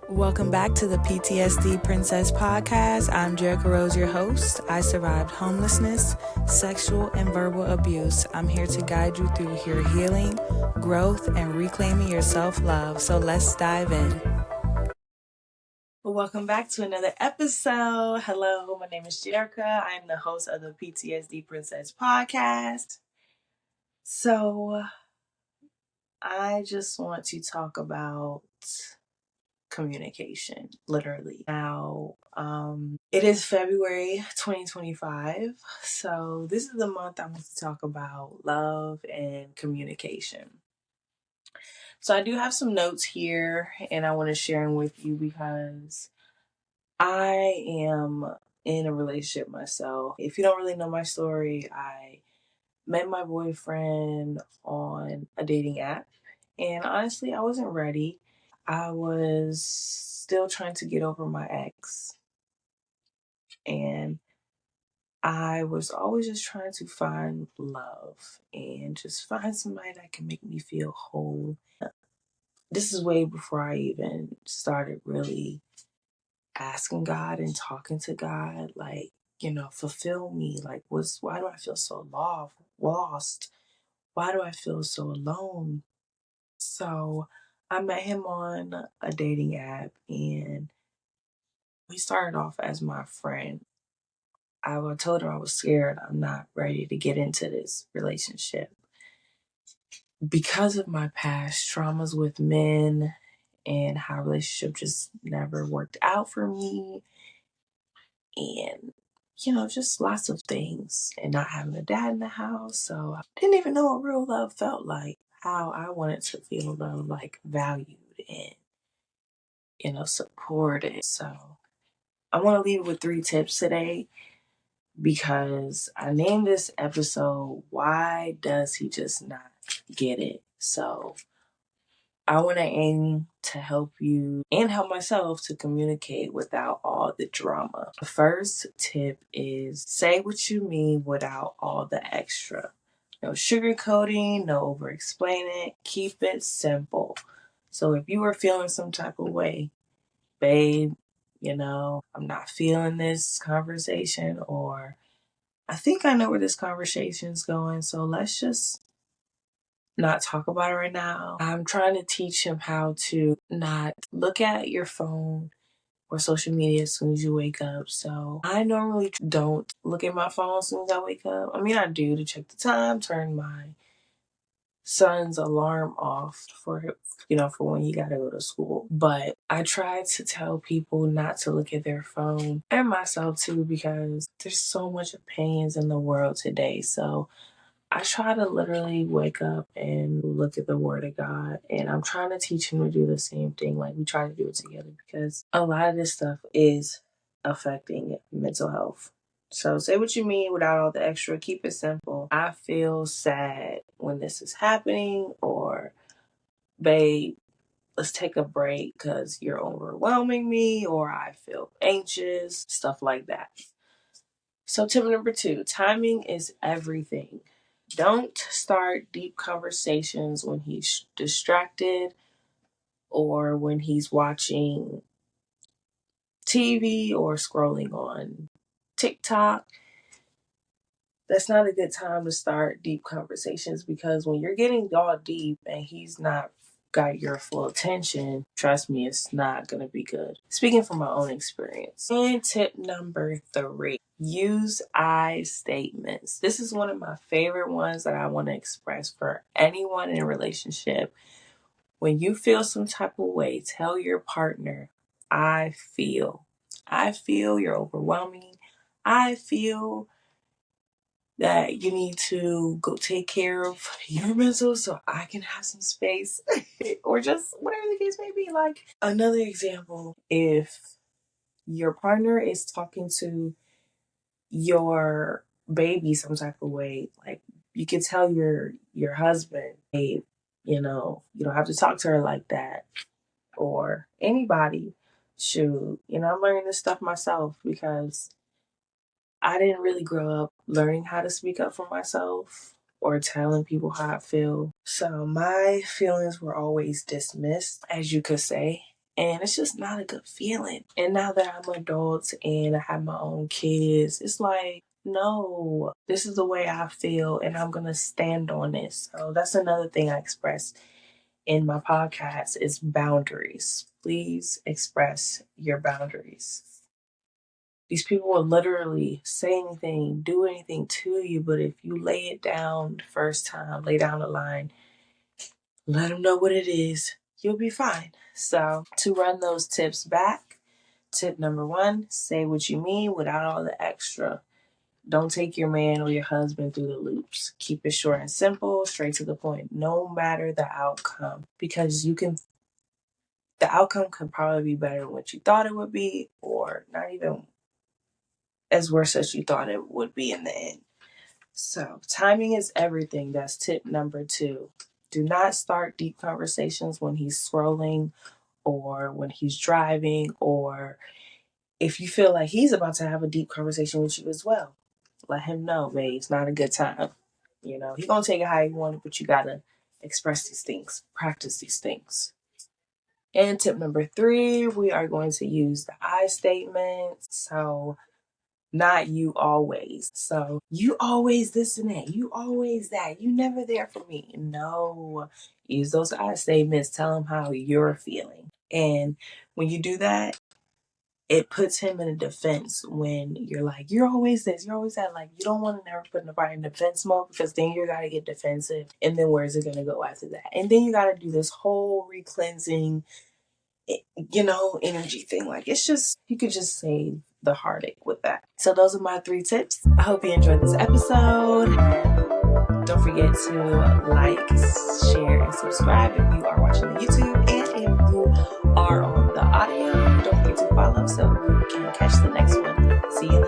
Welcome back to the PTSD Princess Podcast. I'm Jerica Rose, your host. I survived homelessness, sexual and verbal abuse. I'm here to guide you through your healing, growth, and reclaiming your self-love. So let's dive in. Welcome back to another episode. Hello, my name is Jerica. I'm the host of the PTSD Princess Podcast. So I just want to talk about communication, literally. Now, it is February 2025, so this is the month I want to talk about love and communication. So I do have some notes here, and I want to share them with you because I am in a relationship myself. If you don't really know my story, I met my boyfriend on a dating app, and honestly, I wasn't ready. I was still trying to get over my ex, and I was always just trying to find love and just find somebody that can make me feel whole. This is way before I even started really asking God and talking to God, like, fulfill me. Like, why do I feel so lost? Why do I feel so alone? So I met him on a dating app, and we started off as my friend. I told him I was scared. I'm not ready to get into this relationship. Because of my past traumas with men and how relationship just never worked out for me, and just lots of things, and not having a dad in the house. So I didn't even know what real love felt like, how I wanted to feel love, like valued and, supported. So I want to leave with 3 tips today because I named this episode, Why Does He Just Not Get It? So I want to aim to help you and help myself to communicate without all the drama. The first tip is say what you mean without all the extra. No sugarcoating, no over explaining. Keep it simple. So if you were feeling some type of way, babe, I'm not feeling this conversation, or I think I know where this conversation's going, so let's just not talk about it right now. I'm trying to teach him how to not look at your phone or social media as soon as you wake up. So I normally don't look at my phone as soon as I wake up. I mean, I do to check the time, turn my son's alarm off for when he gotta go to school. But I try to tell people not to look at their phone, and myself too, because there's so much opinions in the world today. So I try to literally wake up and look at the Word of God, and I'm trying to teach him to do the same thing. Like, we try to do it together because a lot of this stuff is affecting mental health. So say what you mean without all the extra. Keep it simple. I feel sad when this is happening, or babe, let's take a break because you're overwhelming me, or I feel anxious, stuff like that. So tip number 2, timing is everything. Don't start deep conversations when he's distracted or when he's watching TV or scrolling on TikTok. That's not a good time to start deep conversations, because when you're getting all deep and he's not got your full attention, trust me, it's not going to be good. Speaking from my own experience. And tip number 3, use I statements. This is one of my favorite ones that I want to express for anyone in a relationship. When you feel some type of way, tell your partner, I feel. I feel you're overwhelming. I feel that you need to go take care of your mental so I can have some space or just whatever the case may be. Like, another example, if your partner is talking to your baby some type of way, like, you can tell your husband, hey, you don't have to talk to her like that, or anybody. Shoot, I'm learning this stuff myself because I didn't really grow up learning how to speak up for myself or telling people how I feel. So my feelings were always dismissed, as you could say. And it's just not a good feeling. And now that I'm an adult and I have my own kids, it's like, no, this is the way I feel and I'm going to stand on this. So that's another thing I express in my podcast is boundaries. Please express your boundaries. These people will literally say anything, do anything to you, but if you lay it down the first time, lay down the line, let them know what it is, you'll be fine. So to run those tips back, tip number 1, say what you mean without all the extra. Don't take your man or your husband through the loops. Keep it short and simple, straight to the point, no matter the outcome. Because the outcome could probably be better than what you thought it would be, or not even as worse as you thought it would be in the end. So timing is everything. That's tip number 2. Do not start deep conversations when he's scrolling or when he's driving, or if you feel like he's about to have a deep conversation with you as well. Let him know, babe, it's not a good time. He's going to take it how you want it, but you got to express these things, practice these things. And tip number 3, we are going to use the I statements. So not you always. So you always this and that. You always that. You never there for me. No. Use those I statements. Tell him how you're feeling. And when you do that, it puts him in a defense when you're like, you're always this, you're always that. Like, you don't want to never put nobody in defense mode because then you're got to get defensive. And then where's it going to go after that? And then you got to do this whole re-cleansing, energy thing. Like, it's just, you could just save the heartache with that. So those are my 3 tips. I hope you enjoyed this episode. Don't forget to like, share, and subscribe if you are watching the YouTube. And if you are on the audio, don't forget to follow so you can catch the next one. See you